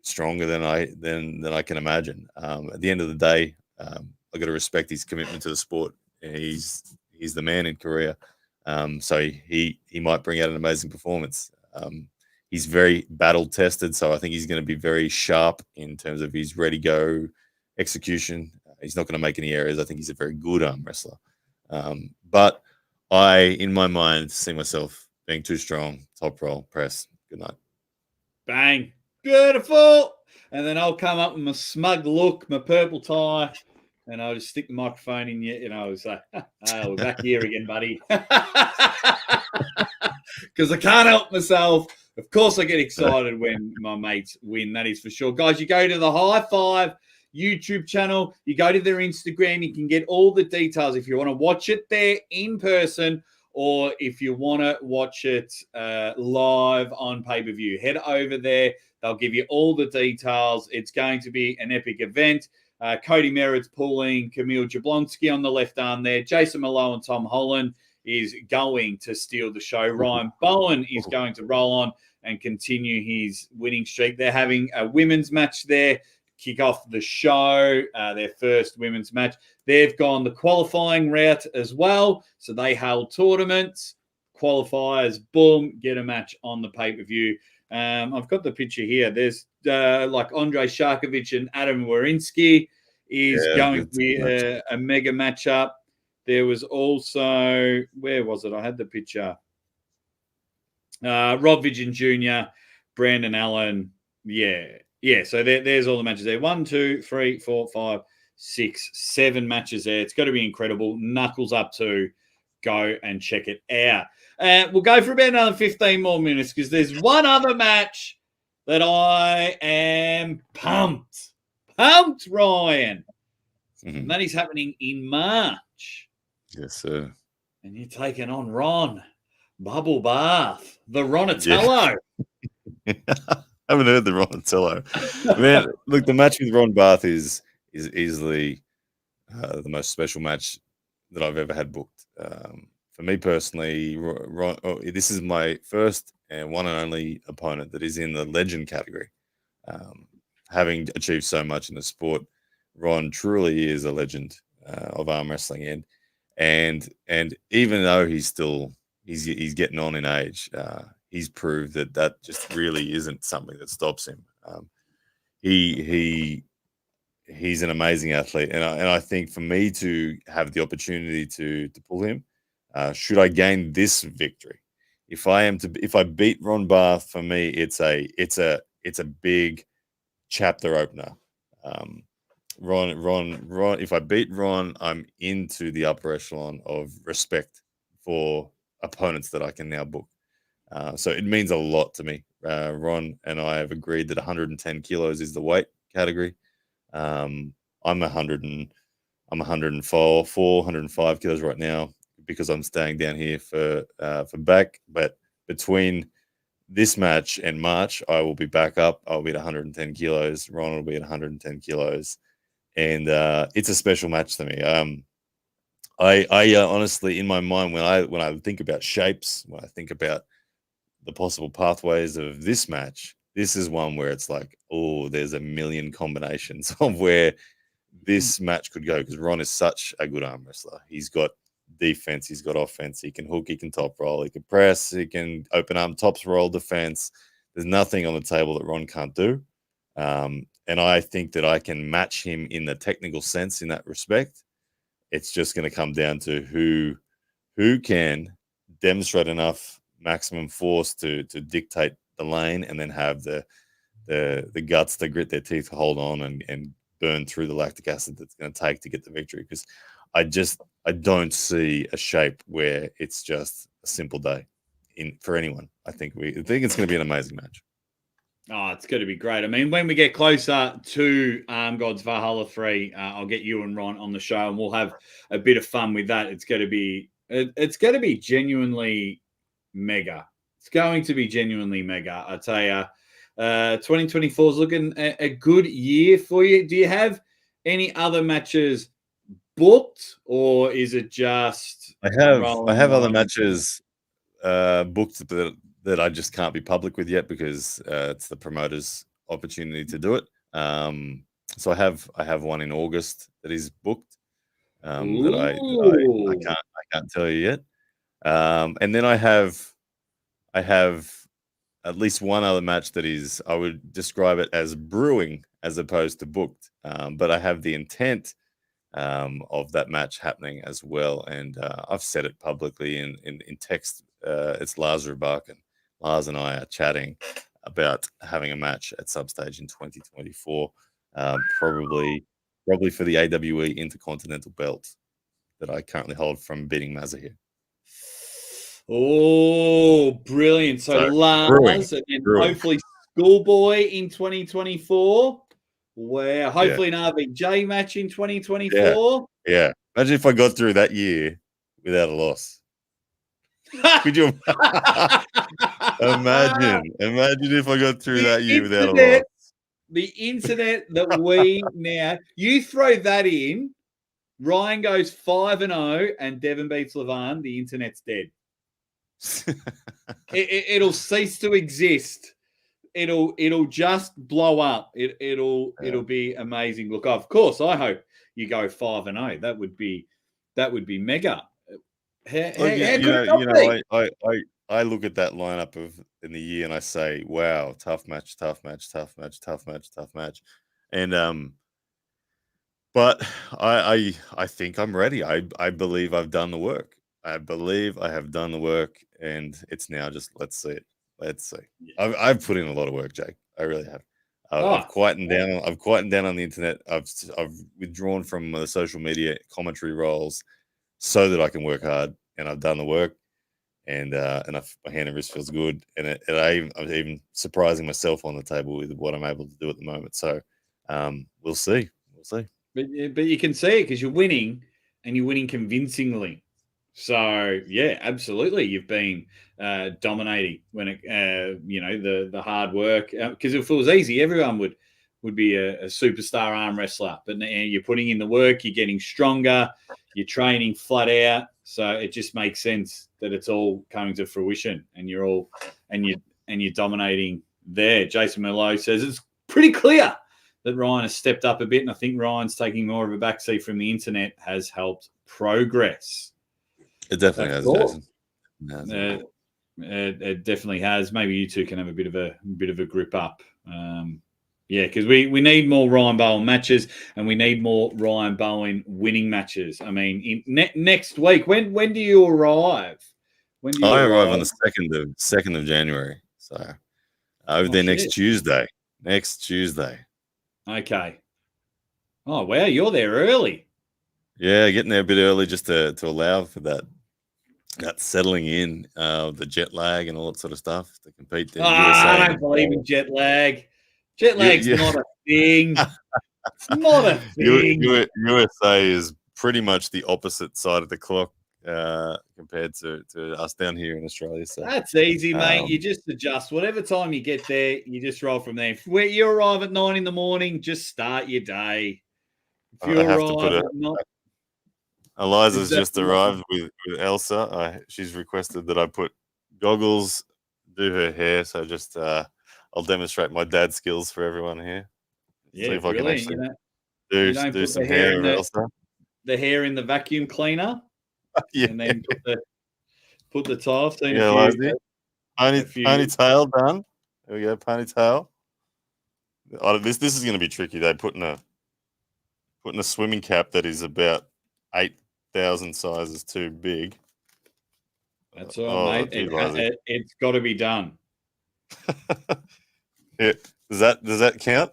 Speaker 2: stronger than I can imagine. At the end of the day, I got to respect his commitment to the sport. He's the man in Korea, so he might bring out an amazing performance. He's very battle tested, so I think he's going to be very sharp in terms of his ready go execution. He's not going to make any errors. I think he's a very good arm wrestler. But I, in my mind, see myself being too strong. Top roll, press. Good night.
Speaker 1: Bang. Beautiful. And then I'll come up with my smug look, my purple tie, and I'll just stick the microphone in you, say, we're back here again, buddy. Because I can't help myself. Of course, I get excited when my mates win. That is for sure. Guys, you go to the High Five YouTube channel. You go to their Instagram. You can get all the details if you want to watch it there in person or if you want to watch it live on pay-per-view. Head over there. They'll give you all the details. It's going to be an epic event. Cody Merritt's pulling Camille Jablonski on the left arm there. Jason Malone and Tom Holland is going to steal the show. Ryan Bowen is going to roll on and continue his winning streak. They're having a women's match there, kick off the show, their first women's match. They've gone the qualifying route as well. So they held tournaments, qualifiers, boom, get a match on the pay-per-view. I've got the picture here. There's like Andrei Sharkovic and Adam Warinsky is going to be a mega matchup. There was also, where was it? I had the picture. Rob Vigin Jr., Brandon Allen. Yeah. So there's all the matches there. 1, 2, 3, 4, 5, 6, 7 matches there. It's got to be incredible. Knuckles up to go and check it out. We'll go for about another 15 more minutes because there's one other match that I am pumped. Pumped, Ryan. Mm-hmm. And that is happening in March.
Speaker 2: Yes, sir.
Speaker 1: And you're taking on Ron Bubble Bath, the Ronatello.
Speaker 2: Yeah. I haven't heard the Ronatello. Man, look, the match with Ron Bath is easily the most special match that I've ever had booked. For me personally, this is my first and one and only opponent that is in the legend category. Having achieved so much in the sport, Ron truly is a legend of arm wrestling. And even though he's getting on in age, he's proved that just really isn't something that stops him. He's an amazing athlete, and I think for me to have the opportunity to pull him, should I gain this victory, if I beat Ron Bath, for me it's a big chapter opener. Ron. If I beat Ron, I'm into the upper echelon of respect for opponents that I can now book. So it means a lot to me. Ron and I have agreed that 110 kilos is the weight category. I'm 104, 105 kilos right now because I'm staying down here for back. But between this match and March, I will be back up. I'll be at 110 kilos. Ron will be at 110 kilos, and it's a special match to me. I honestly, in my mind, when I think about shapes, when I think about the possible pathways of this match, this is one where it's like, oh, there's a million combinations of where this match could go, because Ron is such a good arm wrestler. He's got defense, he's got offense, he can hook, he can top roll, he can press, he can open arm tops roll defense. There's nothing on the table that Ron can't do. And I think that I can match him in the technical sense in that respect. It's just going to come down to who can demonstrate enough maximum force to dictate the lane, and then have the guts to grit their teeth, hold on, and burn through the lactic acid that's going to take to get the victory. Because I don't see a shape where it's just a simple day for anyone. I think it's going to be an amazing match.
Speaker 1: Oh, it's going to be great. I mean, when we get closer to God's Valhalla 3, I'll get you and Ron on the show, and we'll have a bit of fun with that. It's going to be genuinely mega. It's going to be genuinely mega. I tell you, 2024 is looking a good year for you. Do you have any other matches booked, or is it just?
Speaker 2: I have other matches booked that I just can't be public with yet, because it's the promoter's opportunity to do it. So I have one in August that is booked that I can't tell you yet. And then I have at least one other match that is, I would describe it as brewing as opposed to booked. But I have the intent of that match happening as well, and I've said it publicly in text. It's Lars Rubach, and Lars and I are chatting about having a match at some stage in 2024, probably for the AWE Intercontinental belt that I currently hold from beating Mazahir.
Speaker 1: Oh, brilliant! So Lars, and then hopefully Schoolboy in 2024. Wow, hopefully an RVJ match in 2024.
Speaker 2: Yeah. Imagine if I got through that year without a loss. Could you imagine if I got through that year without a loss?
Speaker 1: The internet that we now, you throw that in, Ryan goes 5-0 and Devon beats Levan, the internet's dead. It'll cease to exist. It'll just blow up. It'll be amazing. Look, of course, I hope you go 5-0. That would be mega.
Speaker 2: I look at that lineup in the year and I say, wow, tough match. And but I think I'm ready. I believe I've done the work. I believe I have done the work, and it's now just let's see it. Let's see. Yeah. I've put in a lot of work, Jake. I really have. I've quietened down. I've quietened down on the internet. I've withdrawn from the social media commentary roles so that I can work hard, and I've done the work, and my hand and wrist feels good, and I'm even surprising myself on the table with what I'm able to do at the moment. So we'll see.
Speaker 1: But you can see it because you're winning, and you're winning convincingly. So yeah, absolutely, you've been dominating when it, the hard work. Because if it was easy, everyone would be a superstar arm wrestler. But now you're putting in the work, you're getting stronger, you're training flat out. So it just makes sense that it's all coming to fruition, and you're dominating there. Jason Merlot says it's pretty clear that Ryan has stepped up a bit, and I think Ryan's taking more of a backseat from the internet has helped progress.
Speaker 2: It definitely has, Jason.
Speaker 1: It definitely has. Maybe you two can have a bit of a grip up. Because we need more Ryan Bowen matches, and we need more Ryan Bowen winning matches. I mean, next week. When do you arrive?
Speaker 2: I arrive on the 2nd of January. So over there next Tuesday.
Speaker 1: Okay. Oh, wow, you're there early.
Speaker 2: Yeah, getting there a bit early just to allow for that settling in, the jet lag and all that sort of stuff to compete the
Speaker 1: I
Speaker 2: USA.
Speaker 1: don't believe in jet lag. Jet lag's
Speaker 2: You,
Speaker 1: not a thing. It's not a thing.
Speaker 2: USA is pretty much the opposite side of the clock compared to us down here in Australia. So
Speaker 1: That's easy, mate. You
Speaker 2: um,
Speaker 1: just adjust. Whatever time you get there, you just roll from there. If you arrive at 9 in the morning, just start your day. If you
Speaker 2: I have to put
Speaker 1: arrive
Speaker 2: a
Speaker 1: at not,
Speaker 2: Eliza's just
Speaker 1: exactly.
Speaker 2: arrived with Elsa. She's requested that I put goggles, do her hair. So just I'll demonstrate my dad skills for everyone here. See
Speaker 1: Yeah,
Speaker 2: if I can
Speaker 1: brilliant.
Speaker 2: actually
Speaker 1: You don't
Speaker 2: do
Speaker 1: put
Speaker 2: some hair of Elsa.
Speaker 1: the hair in the vacuum cleaner,
Speaker 2: Yeah,
Speaker 1: and then put the tie. I've seen
Speaker 2: yeah, Eliza. Ponytail done. There we go, ponytail. Oh, this is going to be tricky. They're putting a swimming cap that is about 8,000 sizes too big.
Speaker 1: That's all right, mate. It's got to be done.
Speaker 2: Yeah. Does that count?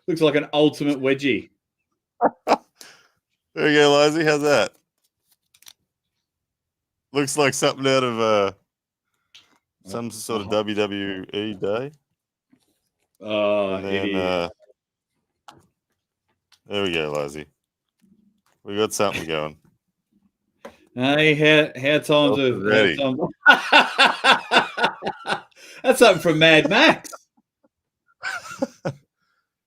Speaker 1: Looks like an ultimate wedgie.
Speaker 2: There you go, Lizy. How's that? Looks like something out of some sort of WWE day.
Speaker 1: Oh,
Speaker 2: and then, there we go, Lizy. We got something going.
Speaker 1: Hey, how times are
Speaker 2: ready?
Speaker 1: That's something from Mad Max.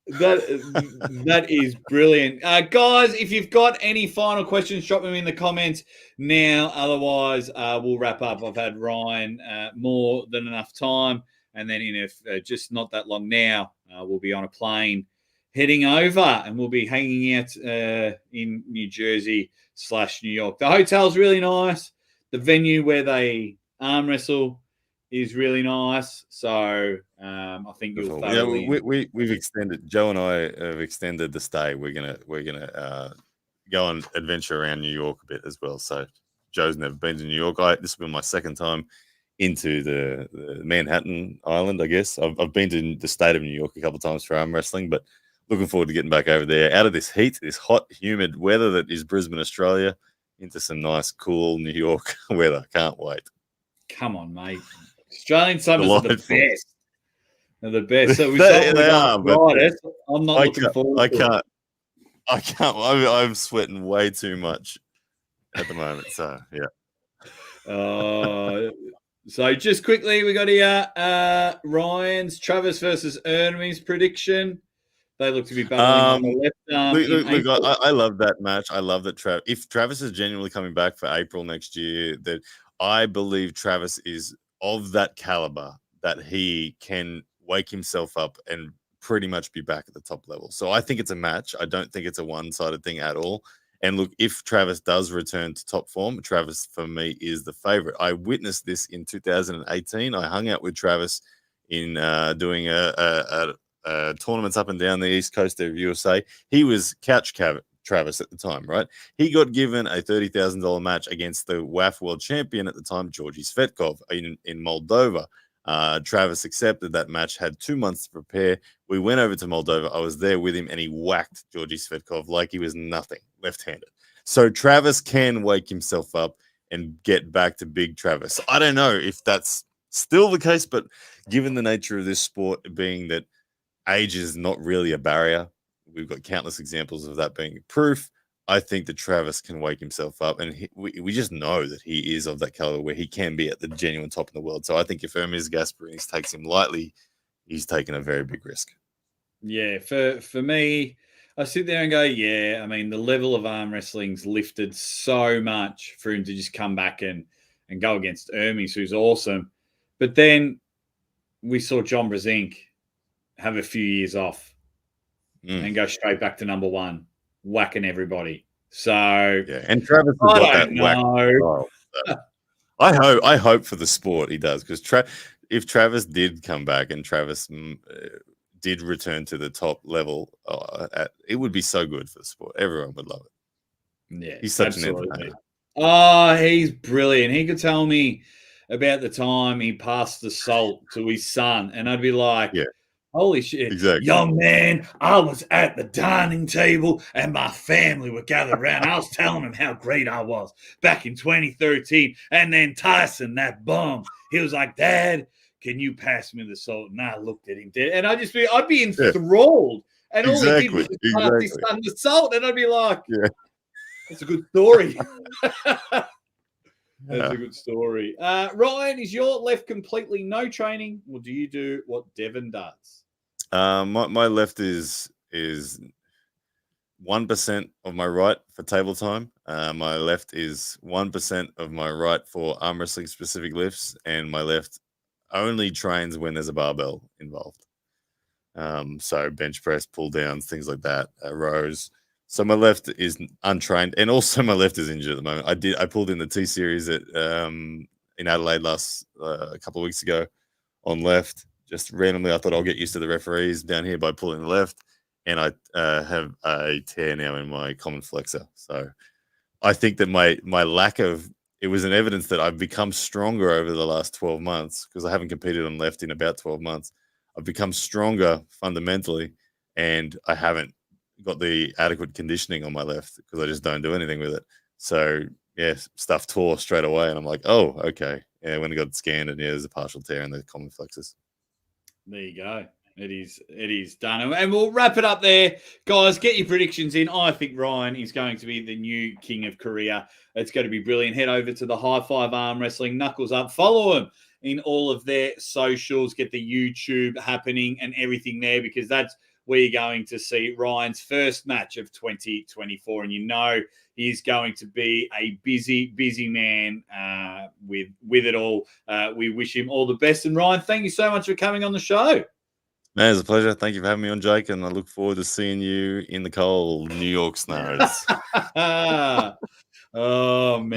Speaker 1: That is brilliant, guys. If you've got any final questions, drop them in the comments now. Otherwise, we'll wrap up. I've had Ryan more than enough time, and then in just not that long now, we'll be on a plane heading over, and we'll be hanging out in New Jersey / New York. The hotel's really nice. The venue where they arm wrestle is really nice. So I think you'll thoroughly.
Speaker 2: Yeah, we've extended. Joe and I have extended the stay. We're gonna go on adventure around New York a bit as well. So Joe's never been to New York. This will be my second time into the Manhattan Island. I guess I've been to the state of New York a couple of times for arm wrestling, but looking forward to getting back over there, out of this heat, this hot, humid weather that is Brisbane, Australia, into some nice, cool New York weather. Can't wait.
Speaker 1: Come on, mate. Australian summers are the best. They're the best. So I'm not looking forward to it.
Speaker 2: I can't. I'm sweating way too much at the moment. So, yeah.
Speaker 1: So just quickly, we got here Ryan's Travis versus Ernie's prediction. They look to be battling on the left arm.
Speaker 2: Look, I love that match. I love that if Travis is genuinely coming back for April next year, that I believe Travis is of that caliber that he can wake himself up and pretty much be back at the top level. So I think it's a match. I don't think it's a one-sided thing at all. And look, if Travis does return to top form, Travis for me is the favorite. I witnessed this in 2018. I hung out with Travis in doing tournaments up and down the east coast of USA. He was couch Travis at the time, right? He got given a $30,000 match against the WAF world champion at the time, Georgi Svetkov, in Moldova. Travis accepted that match, had 2 months to prepare. We went over to Moldova. I was there with him, and he whacked Georgi Svetkov like he was nothing, left-handed. So Travis can wake himself up and get back to big Travis. I don't know if that's still the case, but given the nature of this sport being that age is not really a barrier, we've got countless examples of that being proof. I think that Travis can wake himself up, and we just know that he is of that caliber where he can be at the genuine top in the world. So I think if Hermes Gasparini takes him lightly, he's taking a very big risk.
Speaker 1: Yeah, for me, I sit there and go, yeah, I mean, the level of arm wrestling's lifted so much for him to just come back and go against Hermes, who's awesome. But then we saw John Brzenk have a few years off and go straight back to number one, whacking everybody. So
Speaker 2: yeah, and Travis has got that whack. I hope for the sport he does, because if Travis did come back and Travis did return to the top level, it would be so good for the sport. Everyone would love it.
Speaker 1: Yeah,
Speaker 2: he's such an entertainer.
Speaker 1: Oh, he's brilliant. He could tell me about the time he passed the salt to his son, and I'd be like,
Speaker 2: yeah.
Speaker 1: Holy shit.
Speaker 2: Exactly.
Speaker 1: Young man, I was at the dining table and my family were gathered around. I was telling them how great I was back in 2013. And then Tyson, that bum, he was like, Dad, can you pass me the salt? And I looked at him dead. And I'd be enthralled. And all he did was just pass his son the salt. And I'd be like, that's a good story. That's a good story. Ryan, is your left completely no training, or do you do what Devon does?
Speaker 2: My left is 1% of my right for table time. My left is 1% of my right for arm wrestling specific lifts, and my left only trains when there's a barbell involved. So bench press, pull downs, things like that, rows. So my left is untrained, and also my left is injured at the moment. I pulled in the T series at in Adelaide last a couple of weeks ago on left. Just randomly, I thought I'll get used to the referees down here by pulling the left, and I have a tear now in my common flexor. So I think that my lack of it was an evidence that I've become stronger over the last 12 months because I haven't competed on left in about 12 months. I've become stronger fundamentally, and I haven't got the adequate conditioning on my left because I just don't do anything with it. So yeah, stuff tore straight away, and I'm like, oh, okay. Yeah, when I got scanned, and there's a partial tear in the common flexors.
Speaker 1: There you go. It is done. And we'll wrap it up there. Guys, get your predictions in. I think Ryan is going to be the new king of Korea. It's going to be brilliant. Head over to the High Five Arm Wrestling, Knuckles Up. Follow them in all of their socials. Get the YouTube happening and everything there, because that's where you're going to see Ryan's first match of 2024. And you know he's going to be a busy man with it all. We wish him all the best. And Ryan, thank you so much for coming on the show.
Speaker 2: Man, it's a pleasure. Thank you for having me on, Jake, and I look forward to seeing you in the cold New York snows.
Speaker 1: Oh, man.